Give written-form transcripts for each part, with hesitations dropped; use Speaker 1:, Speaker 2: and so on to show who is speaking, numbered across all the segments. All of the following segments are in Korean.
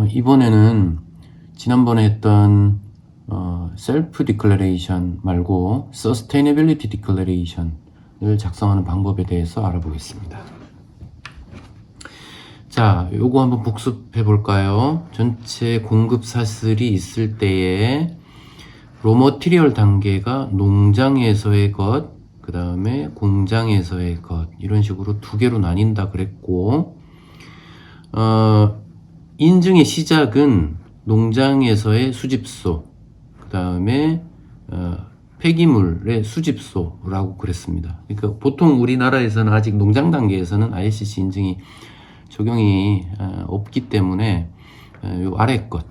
Speaker 1: 이번에는 지난번에 했던 셀프 디클래레이션 말고 서스테이너빌리티 디클래레이션을 작성하는 방법에 대해서 알아보겠습니다. 자, 요거 한번 복습해 볼까요? 전체 공급 사슬이 있을 때에 로머티리얼 단계가 농장에서의 것, 그 다음에 공장에서의 것, 이런 식으로 두 개로 나뉜다 그랬고, 인증의 시작은 농장에서의 수집소, 그 다음에 폐기물의 수집소라고 그랬습니다. 그러니까 보통 우리나라에서는 아직 농장 단계에서는 ISCC 인증이 적용이 없기 때문에 요 아래 것,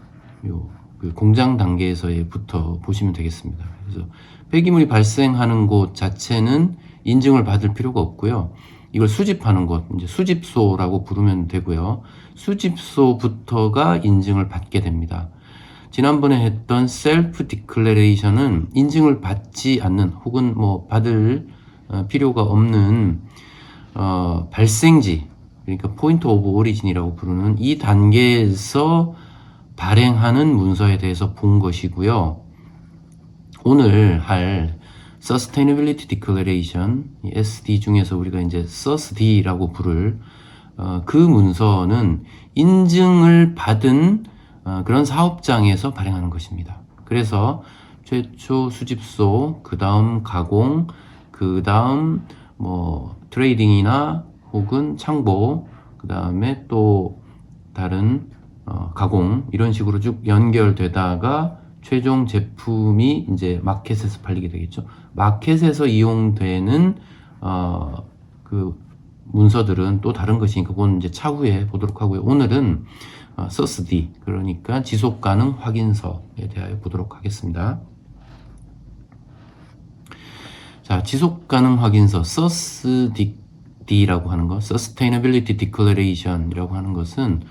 Speaker 1: 그 공장 단계에서부터 보시면 되겠습니다. 그래서 폐기물이 발생하는 곳 자체는 인증을 받을 필요가 없고요. 이걸 수집하는 곳, 이제 수집소라고 부르면 되고요. 수집소부터가 인증을 받게 됩니다. 지난번에 했던 셀프 디클래레이션은 인증을 받지 않는 혹은 뭐 받을 필요가 없는 발생지, 그러니까 포인트 오브 오리진이라고 부르는 이 단계에서 발행하는 문서에 대해서 본 것이고요. 오늘 할 Sustainability Declaration, SD 중에서 우리가 이제 SUSD라고 부를 그 문서는 인증을 받은 그런 사업장에서 발행하는 것입니다. 그래서 최초 수집소, 그 다음 가공, 그 다음 뭐 트레이딩이나 혹은 창고, 그 다음에 또 다른 가공, 이런 식으로 쭉 연결되다가 최종 제품이 이제 마켓에서 팔리게 되겠죠. 마켓에서 이용되는 그 문서들은 또 다른 것이니까 그건 이제 차후에 보도록 하고요. 오늘은 SUSD, 그러니까 지속 가능 확인서에 대하여 보도록 하겠습니다. 자, 지속 가능 확인서 SUSD라고 하는 것, Sustainability Declaration이라고 하는 것은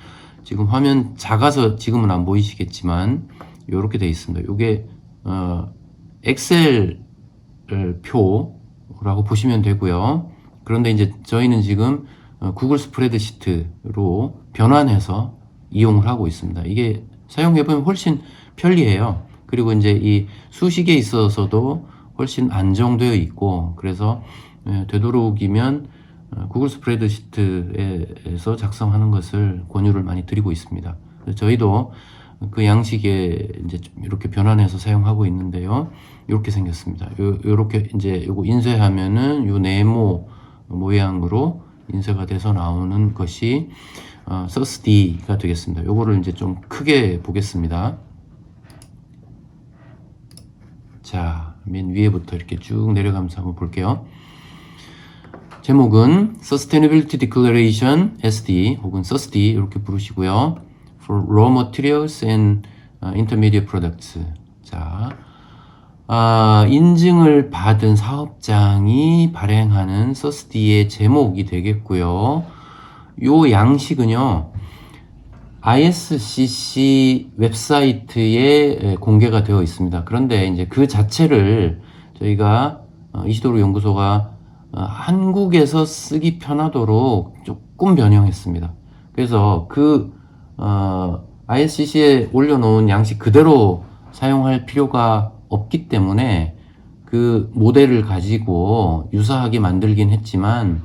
Speaker 1: 지금 화면 작아서 지금은 안 보이시겠지만 이렇게 되어 있습니다. 이게 엑셀 표라고 보시면 되고요. 그런데 이제 저희는 지금 구글 스프레드시트로 변환해서 이용을 하고 있습니다. 이게 사용해보면 훨씬 편리해요. 그리고 이제 이 수식에 있어서도 훨씬 안정되어 있고, 그래서 되도록이면 구글 스프레드시트에서 작성하는 것을 권유를 많이 드리고 있습니다. 저희도 그 양식에 이제 이렇게 변환해서 사용하고 있는데요. 이렇게 생겼습니다. 요렇게 이제 요거 인쇄하면은 요 네모 모양으로 인쇄가 돼서 나오는 것이 SUSD가 되겠습니다. 요거를 이제 좀 크게 보겠습니다. 자, 맨 위에부터 이렇게 쭉 내려가면서 한번 볼게요. 제목은 Sustainability Declaration SD 혹은 SUSD 이렇게 부르시고요. For Raw Materials and Intermediate Products. 자, 인증을 받은 사업장이 발행하는 SUSD의 제목이 되겠고요. 요 양식은요, ISCC 웹사이트에 공개가 되어 있습니다. 그런데 이제 그 자체를 저희가 이시도로 연구소가 한국에서 쓰기 편하도록 조금 변형했습니다. 그래서 그 ISCC에 올려놓은 양식 그대로 사용할 필요가 없기 때문에 그 모델을 가지고 유사하게 만들긴 했지만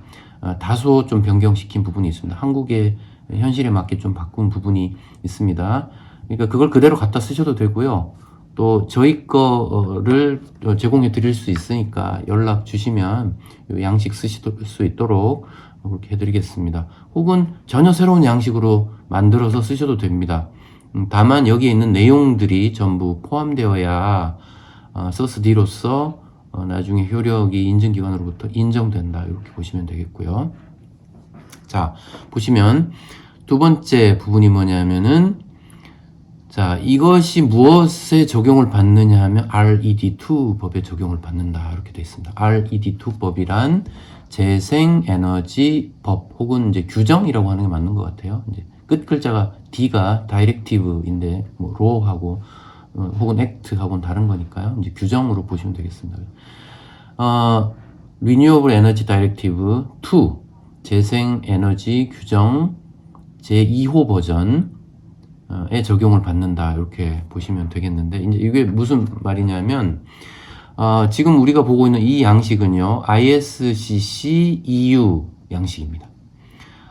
Speaker 1: 다소 좀 변경시킨 부분이 있습니다. 한국의 현실에 맞게 좀 바꾼 부분이 있습니다. 그러니까 그걸 그대로 갖다 쓰셔도 되고요. 또 저희 거를 제공해 드릴 수 있으니까 연락 주시면 양식 쓰실 수 있도록 그렇게 해드리겠습니다. 혹은 전혀 새로운 양식으로 만들어서 쓰셔도 됩니다. 다만 여기에 있는 내용들이 전부 포함되어야 SUSD로서 나중에 효력이 인증기관으로부터 인정된다, 이렇게 보시면 되겠고요. 자, 보시면 두 번째 부분이 뭐냐면은, 자, 이것이 무엇에 적용을 받느냐 하면 RED2 법에 적용을 받는다, 이렇게 되어 있습니다. RED2 법이란 재생에너지 법 혹은 이제 규정이라고 하는 게 맞는 것 같아요. 이제 끝 글자가 D가 다이렉티브인데 뭐 law하고 혹은 act하고는 다른 거니까요. 이제 규정으로 보시면 되겠습니다. Renewable Energy Directive 2 재생에너지 규정 제2호 버전 에 적용을 받는다 이렇게 보시면 되겠는데, 이제 이게 무슨 말이냐면 지금 우리가 보고 있는 이 양식은요 ISCC EU 양식입니다.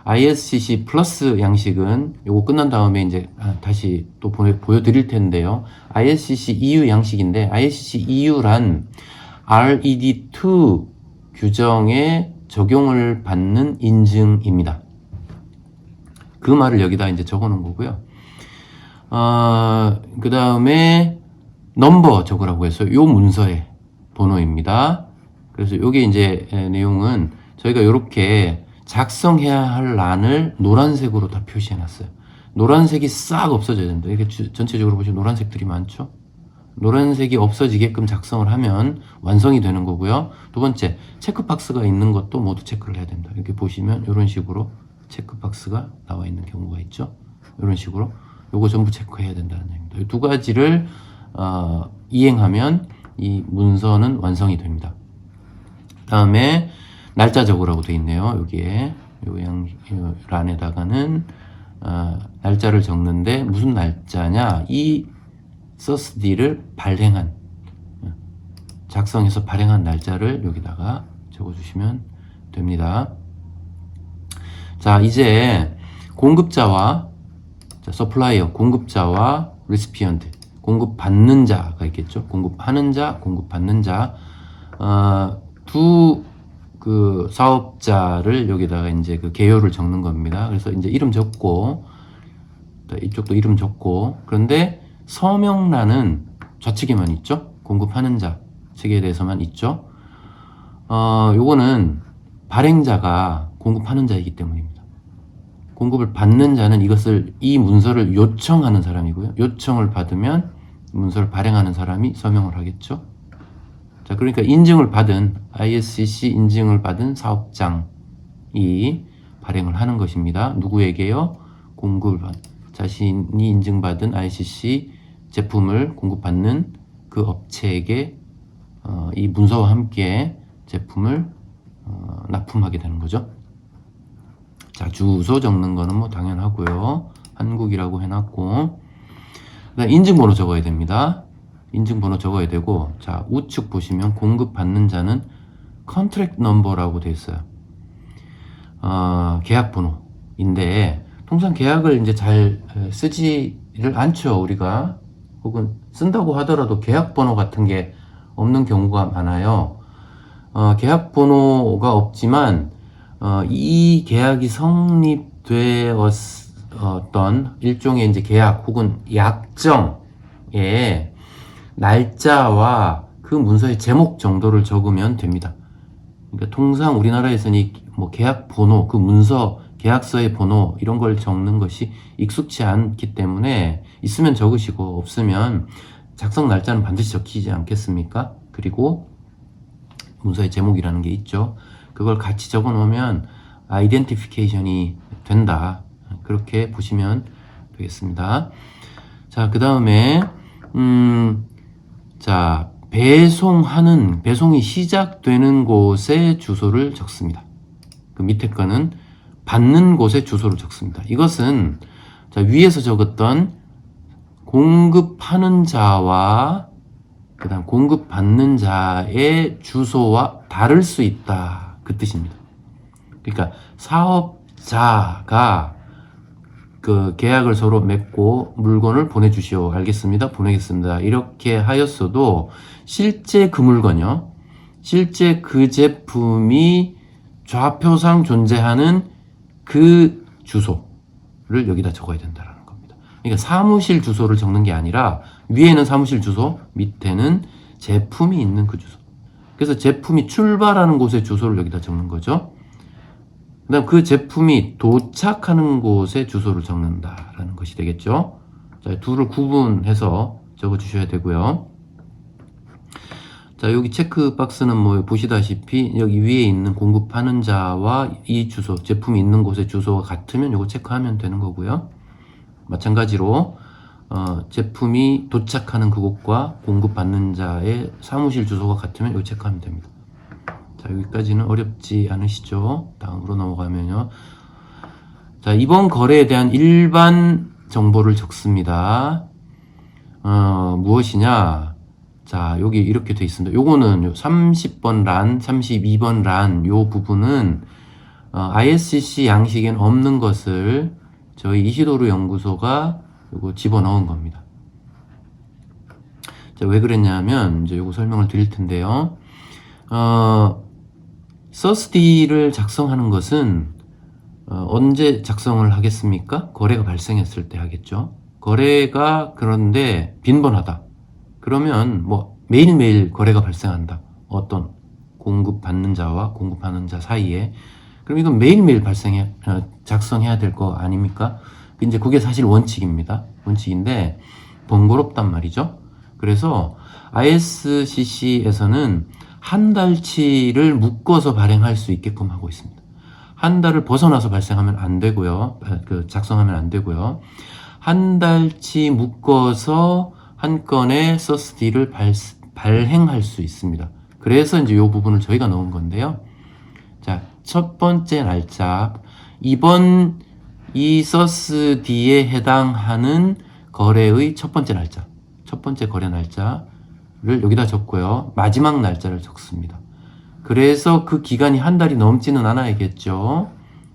Speaker 1: ISCC 플러스 양식은 요거 끝난 다음에 이제 다시 또 보여드릴 텐데요. ISCC EU 양식인데, ISCC EU란 RED2 규정에 적용을 받는 인증입니다. 그 말을 여기다 이제 적어 놓은 거고요. 그 다음에 넘버 적으라고 해서 요 문서의 번호입니다. 그래서 요게 이제 내용은 저희가 이렇게 작성해야 할 란을 노란색으로 다 표시해 놨어요. 노란색이 싹 없어져야 된다. 이렇게 전체적으로 보시면 노란색들이 많죠. 노란색이 없어지게끔 작성을 하면 완성이 되는 거고요. 두 번째, 체크박스가 있는 것도 모두 체크를 해야 된다. 이렇게 보시면 이런 식으로 체크박스가 나와 있는 경우가 있죠. 이런 식으로 요거 전부 체크해야 된다는 얘기입니다. 이 두 가지를 이행하면 이 문서는 완성이 됩니다. 다음에 날짜 적으라고 되어 있네요. 여기에 요 란에다가는 날짜를 적는데, 무슨 날짜냐, 이 서스디를 작성해서 발행한 날짜를 여기다가 적어주시면 됩니다. 자, 이제 공급자와 서플라이어, 공급자와 리시피언트, 공급받는 자가 있겠죠. 공급하는 자, 공급받는 자, 두 그 사업자를 여기다가 이제 그 개요를 적는 겁니다. 그래서 이제 이름 적고, 이쪽도 이름 적고, 그런데 서명란은 좌측에만 있죠. 공급하는 자 측에 대해서만 있죠. 요거는 발행자가 공급하는 자이기 때문입니다. 공급을 받는 자는 이 문서를 요청하는 사람이고요. 요청을 받으면 문서를 발행하는 사람이 서명을 하겠죠. 자, 그러니까 인증을 받은, ISCC 인증을 받은 사업장이 발행을 하는 것입니다. 누구에게요? 자신이 인증받은 ISCC 제품을 공급받는 그 업체에게 이 문서와 함께 제품을 납품하게 되는 거죠. 자, 주소 적는 거는 뭐 당연하고요. 한국이라고 해놨고, 그다음 인증번호 적어야 됩니다. 인증번호 적어야 되고, 자, 우측 보시면 공급받는 자는 컨트랙트 넘버라고 되어 있어요. 계약번호인데, 통상 계약을 이제 잘 쓰지를 않죠, 우리가. 혹은 쓴다고 하더라도 계약번호 같은 게 없는 경우가 많아요. 계약번호가 없지만, 이 계약이 성립되었던 일종의 이제 계약 혹은 약정에 날짜와 그 문서의 제목 정도를 적으면 됩니다. 그러니까 통상 우리나라에서는 뭐 계약 번호, 그 문서, 계약서의 번호 이런 걸 적는 것이 익숙치 않기 때문에 있으면 적으시고, 없으면 작성 날짜는 반드시 적히지 않겠습니까? 그리고 문서의 제목이라는 게 있죠. 그걸 같이 적어 놓으면 아이덴티피케이션이 된다. 그렇게 보시면 되겠습니다. 자, 그 다음에 자, 배송이 시작되는 곳의 주소를 적습니다. 그 밑에 거는 받는 곳의 주소를 적습니다. 이것은 자, 위에서 적었던 공급하는 자와 그 다음 공급받는 자의 주소와 다를 수 있다, 그 뜻입니다. 그러니까 사업자가 그 계약을 서로 맺고 물건을 보내주시오. 알겠습니다. 보내겠습니다. 이렇게 하였어도 실제 그 물건요, 실제 그 제품이 좌표상 존재하는 그 주소를 여기다 적어야 된다는 겁니다. 그러니까 사무실 주소를 적는 게 아니라, 위에는 사무실 주소, 밑에는 제품이 있는 그 주소. 그래서 제품이 출발하는 곳의 주소를 여기다 적는 거죠. 그 다음 그 제품이 도착하는 곳의 주소를 적는다라는 것이 되겠죠. 자, 둘을 구분해서 적어 주셔야 되고요. 자, 여기 체크박스는 뭐 보시다시피 여기 위에 있는 공급하는 자와 이 주소, 제품이 있는 곳의 주소가 같으면 이거 체크하면 되는 거고요. 마찬가지로 제품이 도착하는 그곳과 공급받는 자의 사무실 주소가 같으면 이거 체크하면 됩니다. 자, 여기까지는 어렵지 않으시죠? 다음으로 넘어가면요. 자, 이번 거래에 대한 일반 정보를 적습니다. 무엇이냐? 자, 여기 이렇게 돼 있습니다. 요거는 30번 란, 32번 란, 요 부분은 ISCC 양식엔 없는 것을 저희 이시도르 연구소가 요거 집어넣은 겁니다. 자, 왜 그랬냐면, 이제 요거 설명을 드릴 텐데요. 서스디를 작성하는 것은, 언제 작성을 하겠습니까? 거래가 발생했을 때 하겠죠. 거래가 그런데 빈번하다. 그러면 뭐 매일매일 거래가 발생한다. 어떤 공급받는 자와 공급하는 자 사이에. 그럼 이건 매일매일 작성해야 될 거 아닙니까? 이제 그게 사실 원칙입니다. 원칙인데 번거롭단 말이죠. 그래서 ISCC에서는 한 달치를 묶어서 발행할 수 있게끔 하고 있습니다. 한 달을 벗어나서 발생하면 안 되고요. 작성하면 안 되고요. 한 달치 묶어서 한 건의 서스디를 발행할 수 있습니다. 그래서 이제 이 부분을 저희가 넣은 건데요. 자, 첫 번째 날짜, 이번 이 서스디에 해당하는 거래의 첫 번째 날짜, 첫 번째 거래 날짜를 여기다 적고요. 마지막 날짜를 적습니다. 그래서 그 기간이 한 달이 넘지는 않아야겠죠.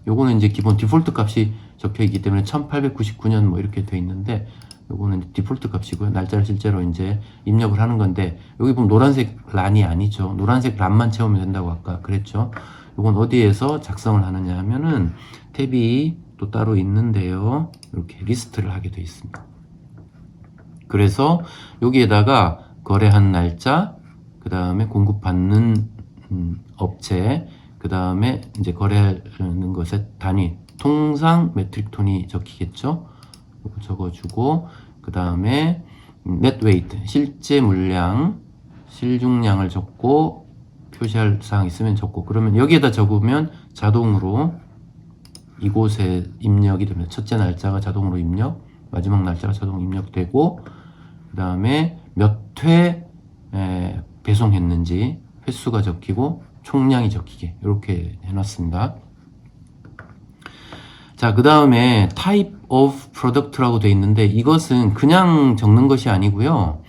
Speaker 1: 요거는 이제 기본 디폴트 값이 적혀 있기 때문에 1899년 뭐 이렇게 돼 있는데, 요거는 디폴트 값이고요. 날짜를 실제로 이제 입력을 하는 건데, 여기 보면 노란색 란이 아니죠. 노란색 란만 채우면 된다고 아까 그랬죠. 요건 어디에서 작성을 하느냐 하면은 탭이 또 따로 있는데요. 이렇게 리스트를 하게 돼 있습니다. 그래서 여기에다가 거래한 날짜, 그 다음에 공급받는 업체, 그 다음에 이제 거래하는 것의 단위, 통상 메트릭 톤이 적히겠죠. 이거 적어주고, 그 다음에 net weight, 실제 물량, 실중량을 적고, 표시할 사항 있으면 적고, 그러면 여기에다 적으면 자동으로 이곳에 입력이 됩니다. 첫째 날짜가 자동으로 입력, 마지막 날짜가 자동 입력되고, 그 다음에 몇 회 배송했는지 횟수가 적히고 총량이 적히게 이렇게 해놨습니다. 자, 그 다음에 type of product라고 되어 있는데, 이것은 그냥 적는 것이 아니고요.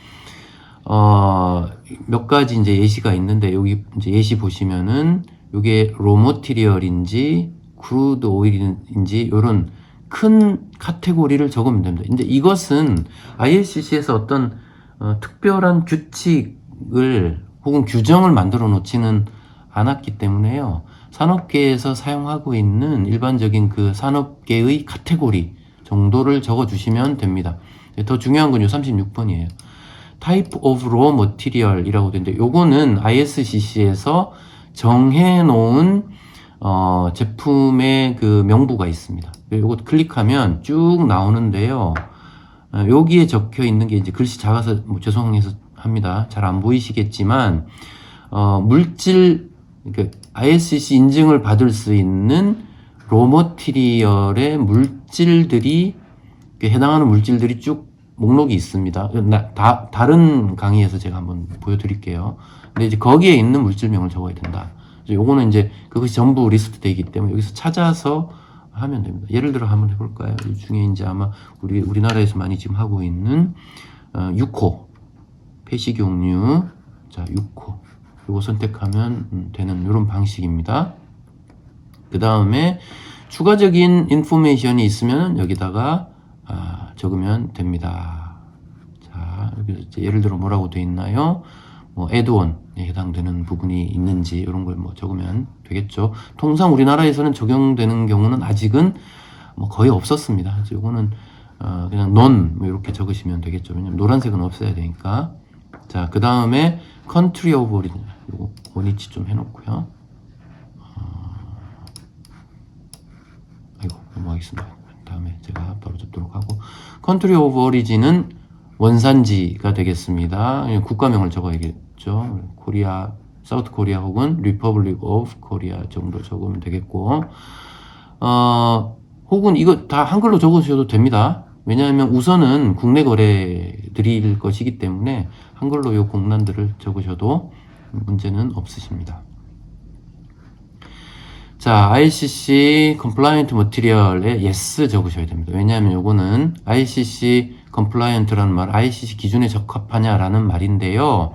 Speaker 1: 몇 가지 이제 예시가 있는데, 여기 이제 예시 보시면은 이게 raw material인지 crude oil인지 이런 큰 카테고리를 적으면 됩니다. 근데 이것은 ISCC에서 어떤 특별한 규칙을 혹은 규정을 만들어 놓지는 않았기 때문에요. 산업계에서 사용하고 있는 일반적인 그 산업계의 카테고리 정도를 적어 주시면 됩니다. 더 중요한 건 요 36번이에요. Type of Raw Material 이라고 되는데, 요거는 ISCC에서 정해 놓은 제품의 그 명부가 있습니다. 요거 클릭하면 쭉 나오는데요. 여기에 적혀 있는 게 이제 글씨 작아서 뭐 죄송해서 합니다. 잘 안 보이시겠지만, 물질, 그러니까 ISCC 인증을 받을 수 있는 로머티리얼의 물질들이, 해당하는 물질들이 쭉 목록이 있습니다. 다른 강의에서 제가 한번 보여드릴게요. 근데 이제 거기에 있는 물질명을 적어야 된다. 요거는 이제 그것이 전부 리스트 되어 있기 때문에 여기서 찾아서 하면 됩니다. 예를 들어 한번 해볼까요? 이 중에 이제 아마 우리나라에서 많이 지금 하고 있는 6호 폐식용유, 자 6호 요거 선택하면 되는 이런 방식입니다. 그 다음에 추가적인 인포메이션이 있으면 여기다가 적으면 됩니다. 자, 여기 이제 예를 들어 뭐라고 되어 있나요? 뭐 애드원에 해당되는 부분이 있는지 이런 걸 뭐 적으면 되겠죠. 통상 우리나라에서는 적용되는 경우는 아직은 뭐 거의 없었습니다. 그래서 이거는 그냥 non 뭐 이렇게 적으시면 되겠죠. 왜냐면 노란색은 없어야 되니까. 자, 그 다음에 country of origin 이거 원위치 좀 해놓고요. 아이고 넘어가겠습니다. 다음에 제가 바로 접도록 하고, country of origin은 원산지가 되겠습니다. 국가명을 적어야겠죠. 코리아, 사우트 코리아 혹은 리퍼블릭 오브 코리아 정도 적으면 되겠고, 혹은 이거 다 한글로 적으셔도 됩니다. 왜냐하면 우선은 국내 거래 드릴 것이기 때문에 한글로 요 공란들을 적으셔도 문제는 없으십니다. 자, ICC compliant material에 yes 적으셔야 됩니다. 왜냐하면 요거는 ICC compliant라는 말, ICC 기준에 적합하냐라는 말인데요.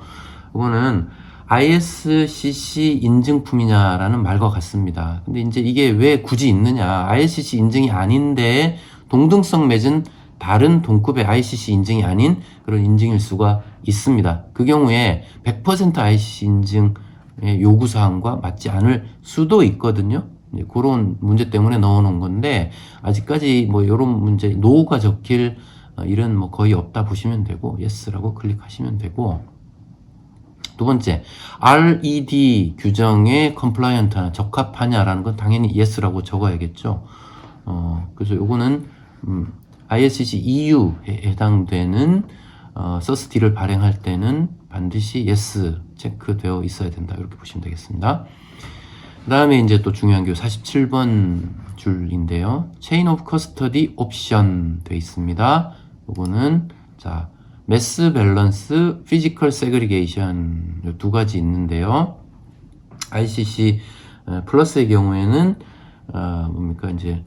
Speaker 1: 요거는 ISCC 인증품이냐라는 말과 같습니다. 근데 이제 이게 왜 굳이 있느냐? ISCC 인증이 아닌데 동등성 맺은 다른 동급의 ICC 인증이 아닌 그런 인증일 수가 있습니다. 그 경우에 100% ICC 인증의 요구사항과 맞지 않을 수도 있거든요. 그런 문제 때문에 넣어놓은 건데, 아직까지 뭐 이런 문제, 노가 적힐 일은 뭐 거의 없다 보시면 되고, yes라고 클릭하시면 되고, 두 번째, RED 규정에 compliant하냐, 적합하냐라는 건 당연히 yes라고 적어야겠죠. 그래서 요거는, ISCC EU에 해당되는 서스티를 발행할 때는 반드시 yes 체크되어 있어야 된다. 이렇게 보시면 되겠습니다. 그 다음에 이제 또 중요한 게 47번 줄인데요. Chain of Custody Option 돼 있습니다. 요거는, 자, Mass Balance, Physical Segregation 요 두 가지 있는데요. ICC 플러스의 경우에는, 뭡니까, 이제,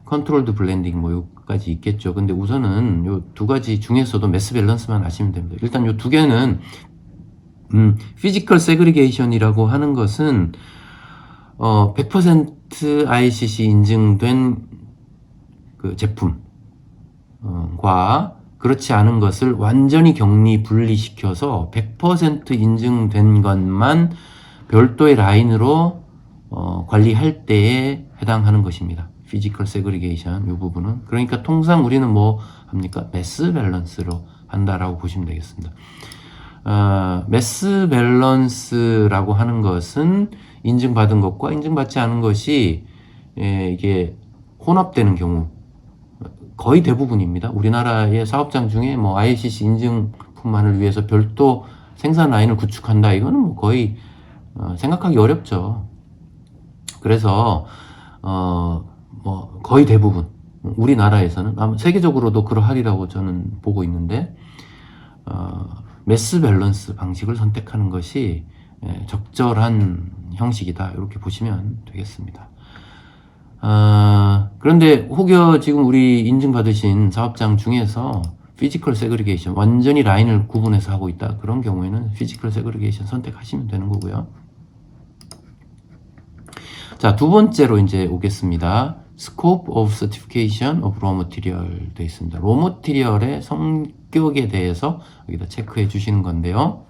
Speaker 1: 컨트롤드 블렌딩 뭐 요까지 있겠죠. 근데 우선은 요 두 가지 중에서도 매스 밸런스만 아시면 됩니다. 일단 요 두 개는 피지컬 세그리게이션이라고 하는 것은 100% ICC 인증된 그 제품과 그렇지 않은 것을 완전히 격리 분리시켜서 100% 인증된 것만 별도의 라인으로 관리할 때에 해당하는 것입니다. 피지컬 세그리게이션 이 부분은. 그러니까 통상 우리는 뭐 합니까? 매스 밸런스로 한다라고 보시면 되겠습니다. 매스 밸런스라고 하는 것은 인증받은 것과 인증받지 않은 것이 이게 혼합되는 경우 거의 대부분입니다. 우리나라의 사업장 중에 뭐 ICC 인증품만을 위해서 별도 생산 라인을 구축한다, 이거는 뭐 거의 생각하기 어렵죠. 그래서 뭐 거의 대부분 우리나라에서는 아마 세계적으로도 그러하리라고 저는 보고 있는데 매스 밸런스 방식을 선택하는 것이 적절한 형식이다, 이렇게 보시면 되겠습니다. 그런데 혹여 지금 우리 인증받으신 사업장 중에서 피지컬 세그리게이션, 완전히 라인을 구분해서 하고 있다, 그런 경우에는 피지컬 세그리게이션 선택하시면 되는 거고요. 자, 두 번째로 이제 오겠습니다. Scope of Certification of Raw Material 되어 있습니다. Raw Material의 성격에 대해서 여기다 체크해 주시는 건데요.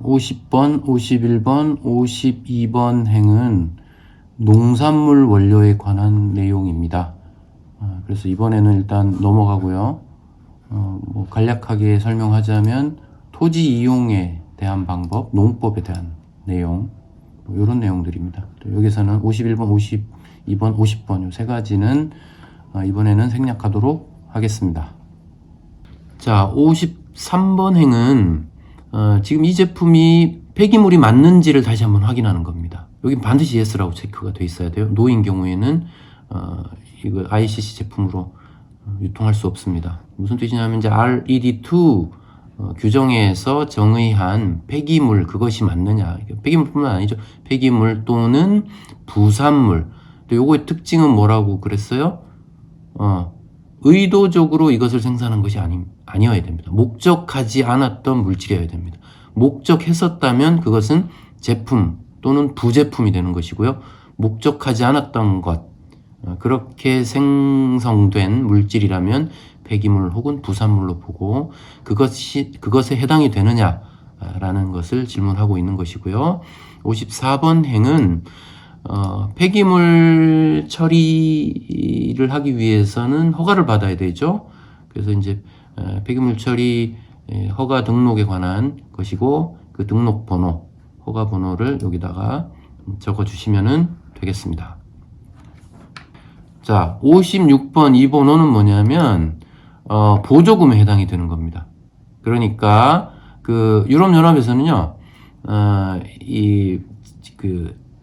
Speaker 1: 50번, 51번, 52번 행은 농산물 원료에 관한 내용입니다. 그래서 이번에는 일단 넘어가고요. 뭐 간략하게 설명하자면 토지 이용에 대한 방법, 농법에 대한 내용, 이런 내용들입니다. 여기서는 51번, 52번, 50번 이 세 가지는 이번에는 생략하도록 하겠습니다. 자, 53번 행은 지금 이 제품이 폐기물이 맞는지를 다시 한번 확인하는 겁니다. 여기 반드시 yes라고 체크가 돼 있어야 돼요. 노인 경우에는 이거 ICC 제품으로 유통할 수 없습니다. 무슨 뜻이냐면 이제 RED2 규정에서 정의한 폐기물, 그것이 맞느냐. 폐기물뿐만 아니죠. 폐기물 또는 부산물. 또 요거의 특징은 뭐라고 그랬어요? 의도적으로 이것을 생산한 것이 아니어야 됩니다. 목적하지 않았던 물질이어야 됩니다. 목적했었다면 그것은 제품 또는 부제품이 되는 것이고요. 목적하지 않았던 것, 그렇게 생성된 물질이라면 폐기물 혹은 부산물로 보고 그것에 해당이 되느냐라는 것을 질문하고 있는 것이고요. 54번 행은 폐기물 처리를 하기 위해서는 허가를 받아야 되죠. 그래서 이제 폐기물 처리 허가 등록에 관한 것이고, 그 등록 번호, 허가 번호를 여기다가 적어 주시면 되겠습니다. 자, 56번 이 번호는 뭐냐면 보조금에 해당이 되는 겁니다. 그러니까 그 유럽연합에서는요,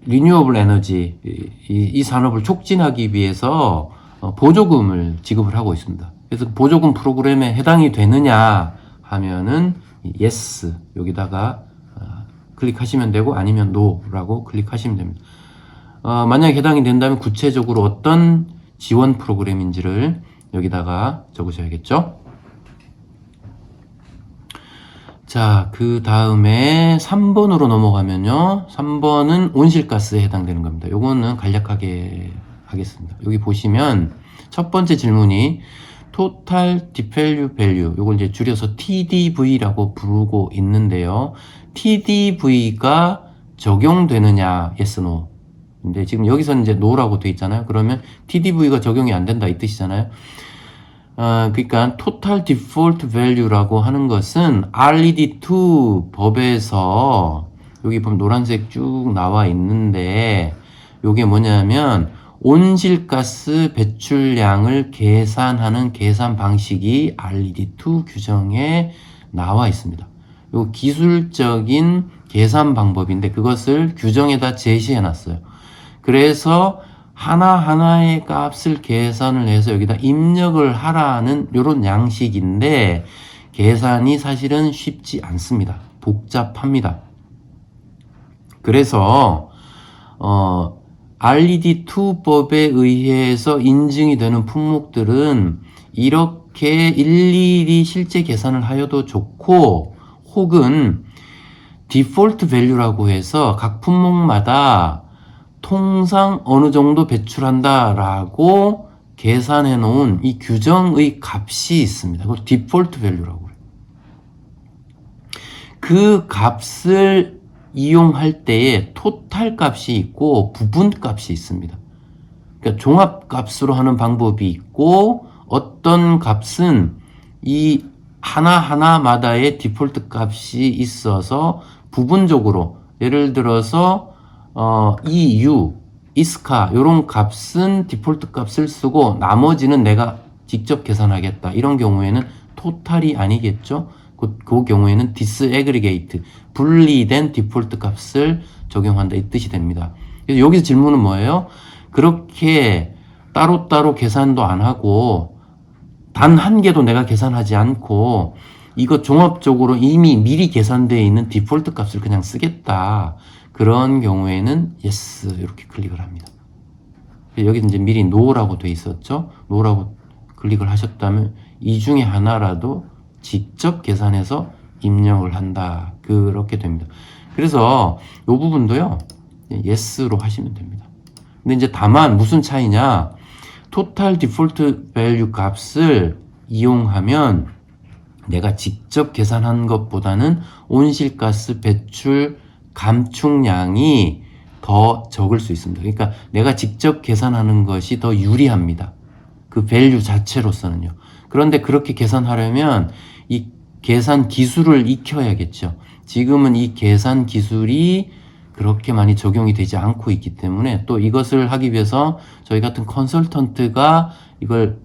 Speaker 1: 리뉴어블 에너지 이 산업을 촉진하기 위해서 보조금을 지급을 하고 있습니다. 그래서 보조금 프로그램에 해당이 되느냐 하면은 yes, 여기다가 클릭하시면 되고 아니면 NO라고 클릭하시면 됩니다. 만약에 해당이 된다면 구체적으로 어떤 지원 프로그램인지를 여기다가 적으셔야겠죠. 자, 그 다음에 3번으로 넘어가면요. 3번은 온실가스에 해당되는 겁니다. 요거는 간략하게 하겠습니다. 여기 보시면 첫 번째 질문이 Total Devalue Value, 요걸 이제 줄여서 TDV라고 부르고 있는데요. TDV가 적용되느냐, yes, no. 근데 지금 여기서는 이제 no라고 돼 있잖아요. 그러면 TDV가 적용이 안 된다 이 뜻이잖아요. 그러니까 Total Default Value라고 하는 것은 RED2 법에서 여기 보면 노란색 쭉 나와 있는데 요게 뭐냐면 온실가스 배출량을 계산하는 계산 방식이 RED2 규정에 나와 있습니다. 요 기술적인 계산 방법인데 그것을 규정에다 제시해 놨어요. 그래서 하나하나의 값을 계산을 해서 여기다 입력을 하라는 요런 양식인데 계산이 사실은 쉽지 않습니다. 복잡합니다. 그래서 RED2법에 의해서 인증이 되는 품목들은 이렇게 일일이 실제 계산을 하여도 좋고 혹은 디폴트 밸류라고 해서 각 품목마다 통상 어느 정도 배출한다라고 계산해 놓은 이 규정의 값이 있습니다. 그걸 디폴트 밸류라고 해요. 그 값을 이용할 때에 토탈 값이 있고 부분 값이 있습니다. 그러니까 종합 값으로 하는 방법이 있고 어떤 값은 이 하나하나마다의 디폴트 값이 있어서 부분적으로 예를 들어서 EU, ISCA 이런 값은 디폴트 값을 쓰고 나머지는 내가 직접 계산하겠다. 이런 경우에는 토탈이 아니겠죠. 그 경우에는 디스애그리게이트, 분리된 디폴트 값을 적용한다 이 뜻이 됩니다. 그래서 여기서 질문은 뭐예요? 그렇게 따로따로 계산도 안 하고 단 한 개도 내가 계산하지 않고 이거 종합적으로 이미 미리 계산되어 있는 디폴트 값을 그냥 쓰겠다. 그런 경우에는 yes 이렇게 클릭을 합니다. 여기 이제 미리 no라고 돼 있었죠. no라고 클릭을 하셨다면 이 중에 하나라도 직접 계산해서 입력을 한다. 그렇게 됩니다. 그래서 이 부분도요. yes로 하시면 됩니다. 근데 이제 다만 무슨 차이냐? total default value 값을 이용하면 내가 직접 계산한 것보다는 온실가스 배출 감축량이 더 적을 수 있습니다. 그러니까 내가 직접 계산하는 것이 더 유리합니다. 그 밸류 자체로서는요. 그런데 그렇게 계산하려면 이 계산 기술을 익혀야겠죠. 지금은 이 계산 기술이 그렇게 많이 적용이 되지 않고 있기 때문에 또 이것을 하기 위해서 저희 같은 컨설턴트가 이걸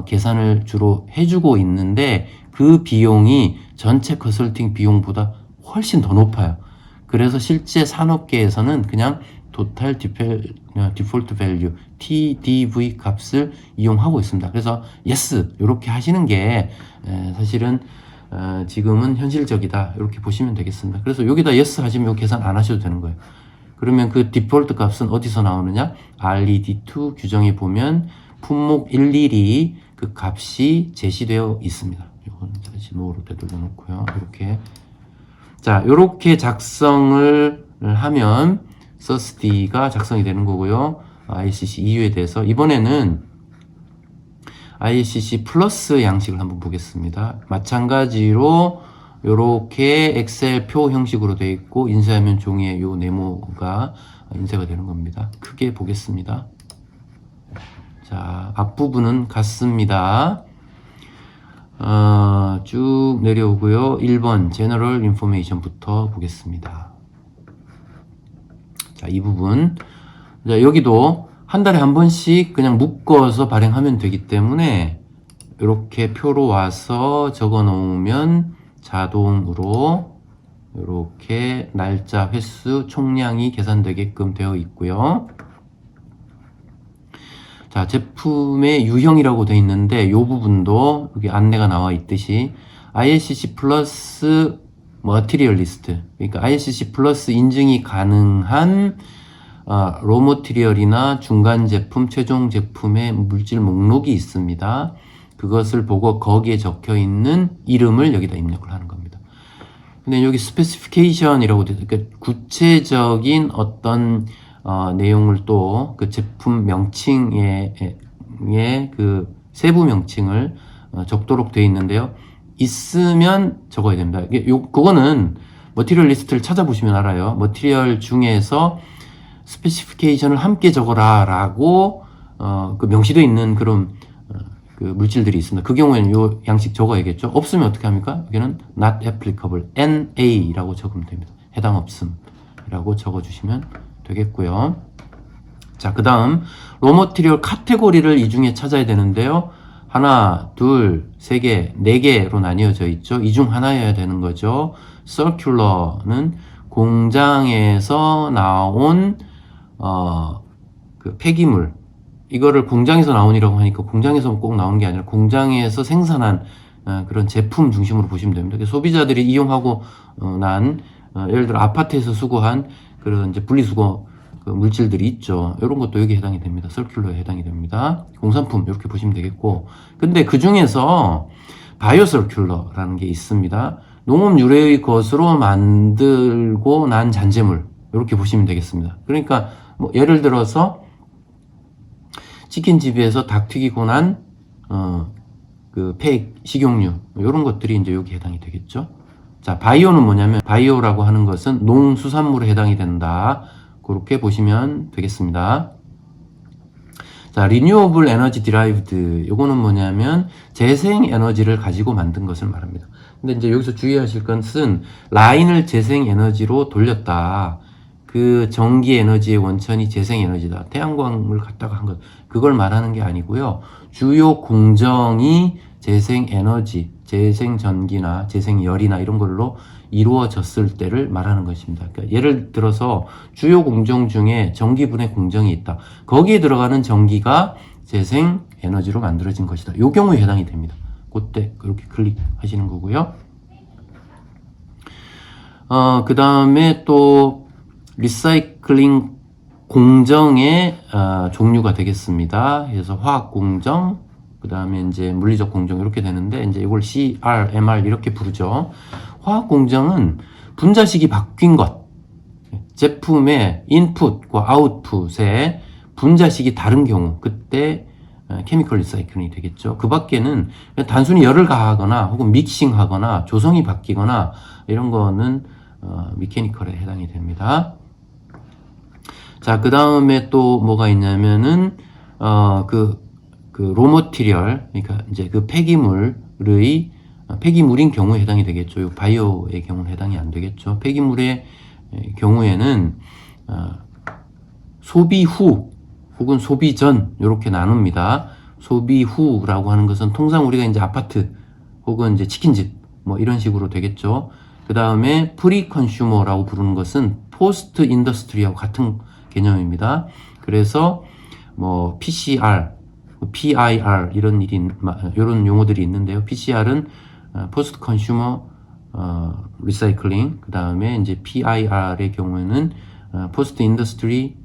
Speaker 1: 계산을 주로 해주고 있는데 그 비용이 전체 컨설팅 비용보다 훨씬 더 높아요. 그래서 실제 산업계에서는 그냥 Total Default Value, TDV 값을 이용하고 있습니다. 그래서 yes 이렇게 하시는 게 사실은 지금은 현실적이다 이렇게 보시면 되겠습니다. 그래서 여기다 yes 하시면 계산 안 하셔도 되는 거예요. 그러면 그 디폴트 값은 어디서 나오느냐? RED2 규정에 보면 품목 일일이 그 값이 제시되어 있습니다. 이거는 다시 노로 되돌려 놓고요. 이렇게 자, 요렇게 작성을 하면 SUSD가 작성이 되는 거고요. ICC EU에 대해서 이번에는 ICC 플러스 양식을 한번 보겠습니다. 마찬가지로 요렇게 엑셀 표 형식으로 되어 있고 인쇄하면 종이에 요 네모가 인쇄가 되는 겁니다. 크게 보겠습니다. 자, 앞부분은 같습니다. 쭉 내려오고요. 1번 General Information부터 보겠습니다. 자, 이 부분. 자, 여기도 한 달에 한 번씩 그냥 묶어서 발행하면 되기 때문에 이렇게 표로 와서 적어 놓으면 자동으로 이렇게 날짜, 횟수, 총량이 계산되게끔 되어 있고요. 자, 제품의 유형이라고 되어 있는데 이 부분도 여기 안내가 나와 있듯이 ISCC 플러스 머티리얼리스트, 그러니까 ISCC 플러스 인증이 가능한 로머티리얼이나 중간 제품, 최종 제품의 물질 목록이 있습니다. 그것을 보고 거기에 적혀 있는 이름을 여기다 입력을 하는 겁니다. 근데 여기 스페시피케이션이라고 되어 있어요. 그러니까 구체적인 어떤 내용을 또 그 제품 명칭의 그 세부 명칭을 적도록 되어 있는데요. 있으면 적어야 됩니다. 그거는 머티리얼 리스트를 찾아보시면 알아요. 머티리얼 중에서 스페시피케이션을 함께 적어라 라고 그 명시되어 있는 그런 그 물질들이 있습니다. 그 경우에는 요 양식 적어야겠죠. 없으면 어떻게 합니까? 여기는 not applicable, NA라고 적으면 됩니다. 해당 없음이라고 적어주시면 되겠고요. 자, 그 다음 로머티리얼 카테고리를 이 중에 찾아야 되는데요. 하나, 둘, 세 개, 네 개로 나뉘어져 있죠. 이 중 하나여야 되는 거죠. circular는 공장에서 나온 그 폐기물, 이거를 공장에서 나온이라고 하니까 공장에서 꼭 나온 게 아니라 공장에서 생산한 그런 제품 중심으로 보시면 됩니다. 소비자들이 이용하고 난 예를 들어 아파트에서 수거한 그런 이제 분리수거 그 물질들이 있죠. 이런 것도 여기 해당이 됩니다. 서큘러에 해당이 됩니다. 공산품 이렇게 보시면 되겠고, 근데 그 중에서 바이오 서큘러라는 게 있습니다. 농업 유래의 것으로 만들고 난 잔재물 이렇게 보시면 되겠습니다. 그러니까 뭐 예를 들어서 치킨집에서 닭 튀기고 난 그 식용유 이런 것들이 이제 여기 해당이 되겠죠. 자, 바이오는 뭐냐면 바이오라고 하는 것은 농수산물에 해당이 된다. 그렇게 보시면 되겠습니다. 자, Renewable Energy Derived, 요거는 뭐냐면 재생 에너지를 가지고 만든 것을 말합니다. 근데 이제 여기서 주의하실 것은 라인을 재생 에너지로 돌렸다. 그 전기 에너지의 원천이 재생 에너지다. 태양광을 갖다가 한 것. 그걸 말하는 게 아니고요. 주요 공정이 재생 에너지, 재생 전기나 재생 열이나 이런 걸로 이루어졌을 때를 말하는 것입니다. 그러니까 예를 들어서 주요 공정 중에 전기분해 공정이 있다. 거기에 들어가는 전기가 재생 에너지로 만들어진 것이다. 이 경우에 해당이 됩니다. 그때 그렇게 클릭하시는 거고요. 그 다음에 또 리사이클링 공정의 종류가 되겠습니다. 그래서 화학 공정, 그 다음에 이제 물리적 공정 이렇게 되는데 이제 이걸 CR, MR 이렇게 부르죠. 화학 공정은 분자식이 바뀐 것, 제품의 인풋과 아웃풋의 분자식이 다른 경우, 그때 케미컬 리사이클링이 되겠죠. 그 밖에는 단순히 열을 가하거나 혹은 믹싱하거나 조성이 바뀌거나 이런 거는 미케니컬에 해당이 됩니다. 자, 그 다음에 또 뭐가 있냐면은 그 로머티리얼, 그러니까 이제 그 폐기물인 경우에 해당이 되겠죠. 바이오의 경우는 해당이 안 되겠죠. 폐기물의 경우에는 소비 후 혹은 소비 전 이렇게 나눕니다. 소비 후라고 하는 것은 통상 우리가 이제 아파트 혹은 이제 치킨집 뭐 이런 식으로 되겠죠. 그 다음에 프리 컨슈머라고 부르는 것은 포스트 인더스트리하고 같은 개념입니다. 그래서 뭐 PCR, PIR 이런 용어들이 있는데요. PCR은 포스트 컨슈머 리사이클링, 그 다음에 이제 PIR의 경우에는 포스트 인더스트리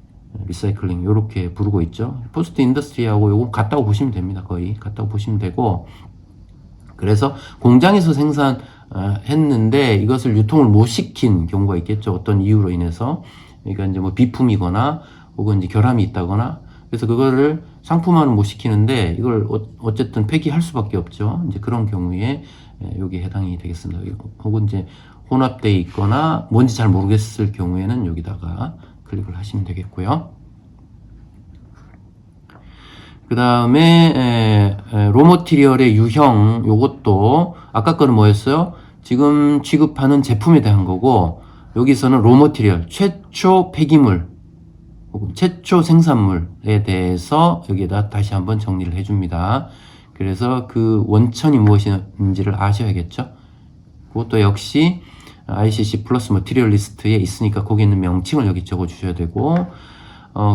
Speaker 1: 리사이클링 이렇게 부르고 있죠. 포스트 인더스트리하고 요거 같다고 보시면 됩니다. 거의 같다고 보시면 되고, 그래서 공장에서 생산했는데 이것을 유통을 못 시킨 경우가 있겠죠. 어떤 이유로 인해서. 그러니까 이제 뭐 비품이거나 혹은 이제 결함이 있다거나, 그래서 그거를 상품화는 못 시키는데 이걸 어쨌든 폐기할 수밖에 없죠. 이제 그런 경우에 여기 해당이 되겠습니다. 혹은 이제 혼합되어 있거나 뭔지 잘 모르겠을 경우에는 여기다가 클릭을 하시면 되겠고요. 그 다음에 로머티리얼의 유형, 요것도 아까 거는 뭐였어요? 지금 취급하는 제품에 대한 거고, 여기서는 로머티리얼, 최초 폐기물 혹은 최초 생산물에 대해서 여기에다 다시 한번 정리를 해줍니다. 그래서 그 원천이 무엇인지를 아셔야겠죠. 그것도 역시 ICC 플러스 머티리얼 리스트에 있으니까 거기 있는 명칭을 여기 적어 주셔야 되고,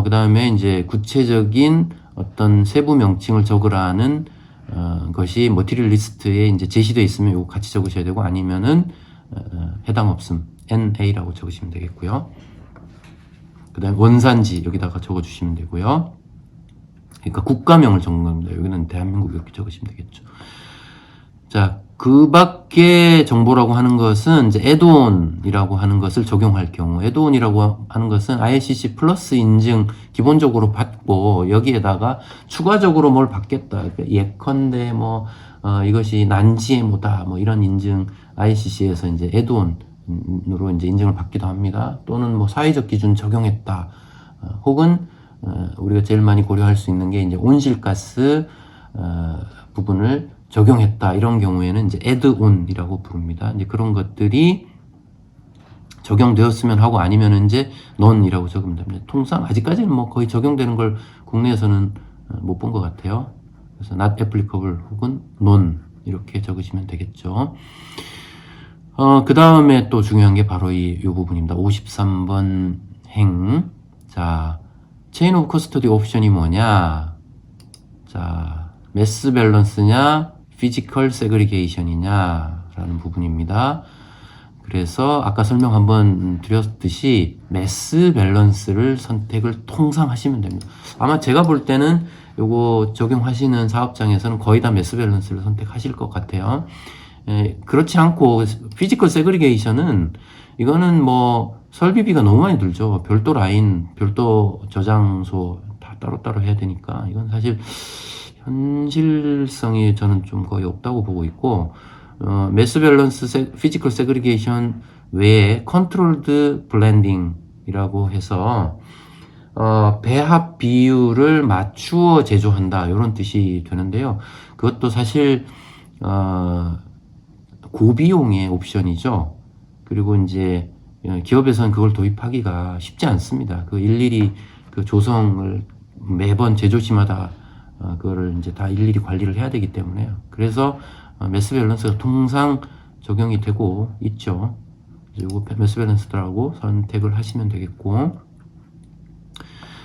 Speaker 1: 그 다음에 이제 구체적인 어떤 세부 명칭을 적으라는 것이 머티리얼 리스트에 이제 제시되어 있으면 이거 같이 적으셔야 되고, 아니면은 해당 없음 NA라고 적으시면 되겠고요. 그 다음에 원산지 여기다가 적어주시면 되고요. 그러니까 국가명을 적는 겁니다. 여기는 대한민국 이렇게 적으시면 되겠죠. 자, 그 밖에 정보라고 하는 것은 이제 애드온이라고 하는 것을 적용할 경우, 애드온이라고 하는 것은 ISCC 플러스 인증 기본적으로 받고 여기에다가 추가적으로 뭘 받겠다. 예컨대 뭐 이것이 난지에모다 뭐 이런 인증 ISCC에서 이제 애드온으로 이제 인증을 받기도 합니다. 또는 뭐 사회적 기준 적용했다. 혹은 우리가 제일 많이 고려할 수 있는 게 이제 온실가스 부분을 적용했다. 이런 경우에는 이제 애드온이라고 부릅니다. 이제 그런 것들이 적용되었으면 하고 아니면 이제 non이라고 적으면 됩니다. 통상 아직까지는 뭐 거의 적용되는 걸 국내에서는 못 본 것 같아요. 그래서 not applicable 혹은 non 이렇게 적으시면 되겠죠. 그 다음에 또 중요한 게 바로 이 부분입니다. 53번 행. 자, 체인 오브 커스터디 옵션이 뭐냐? 자, 매스 밸런스냐, 피지컬 세그리게이션이냐 라는 부분입니다. 그래서 아까 설명 한번 드렸듯이 매스 밸런스를 선택을 통상 하시면 됩니다. 아마 제가 볼 때는 요거 적용하시는 사업장에서는 거의 다 매스 밸런스를 선택하실 것 같아요. 그렇지 않고 피지컬 세그리게이션은 이거는 뭐 설비비가 너무 많이 들죠. 별도 라인, 별도 저장소 다 따로따로 해야 되니까 이건 사실 현실성이 저는 좀 거의 없다고 보고 있고, 매스 밸런스 피지컬 세그리게이션 외에 컨트롤드 블렌딩이라고 해서 배합 비율을 맞추어 제조한다 이런 뜻이 되는데요. 그것도 사실 고비용의 옵션이죠. 그리고 이제 기업에서는 그걸 도입하기가 쉽지 않습니다. 그 일일이 그 조성을 매번 제조시마다 그거를 이제 다 일일이 관리를 해야 되기 때문에요. 그래서 매스 밸런스가 통상 적용이 되고 있죠. 그리고 매스 밸런스라고 선택을 하시면 되겠고,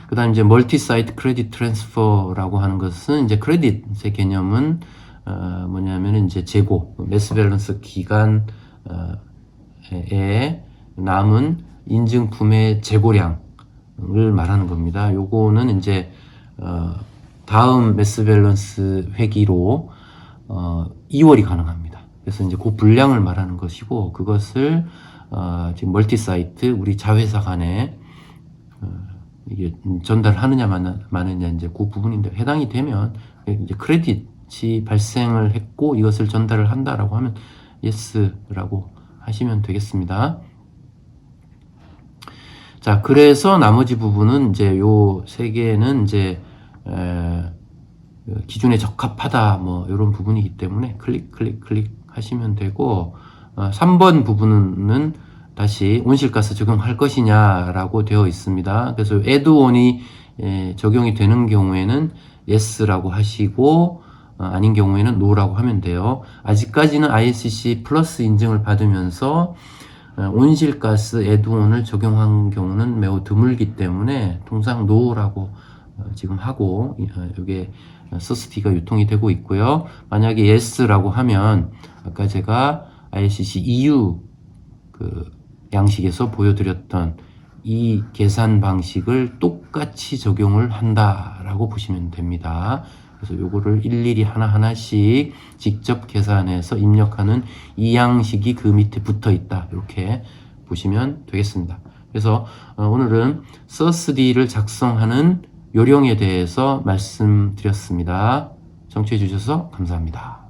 Speaker 1: 그 다음 이제 멀티 사이트 크레딧 트랜스퍼라고 하는 것은 이제 크레딧의 개념은 뭐냐면 이제 재고, 매스 밸런스 기간에 남은 인증품의 재고량을 말하는 겁니다. 요거는 이제 다음 매스 밸런스 회기로 2월이 가능합니다. 그래서 이제 그 분량을 말하는 것이고, 그것을 지금 멀티 사이트 우리 자회사 간에 이게 전달하느냐 마느냐 이제 그 부분인데, 해당이 되면 이제 크레딧이 발생을 했고 이것을 전달을 한다라고 하면 yes라고 하시면 되겠습니다. 자, 그래서 나머지 부분은 이제 요 세 개는 이제 기준에 적합하다 뭐 이런 부분이기 때문에 클릭 하시면 되고, 3번 부분은 다시 온실가스 적용할 것이냐라고 되어 있습니다. 그래서 애드온이 적용이 되는 경우에는 yes라고 하시고 아닌 경우에는 no라고 하면 돼요. 아직까지는 ISCC 플러스 인증을 받으면서 온실가스 애드온을 적용한 경우는 매우 드물기 때문에 통상 no라고 지금 하고 이게 서스티가 유통이 되고 있고요. 만약에 yes라고 하면 아까 제가 ISCC EU 그 양식에서 보여드렸던 이 계산 방식을 똑같이 적용을 한다라고 보시면 됩니다. 그래서 요거를 일일이 하나하나씩 직접 계산해서 입력하는 이 양식이 그 밑에 붙어 있다. 이렇게 보시면 되겠습니다. 그래서 오늘은 서스디를 작성하는 요령에 대해서 말씀드렸습니다. 청취해 주셔서 감사합니다.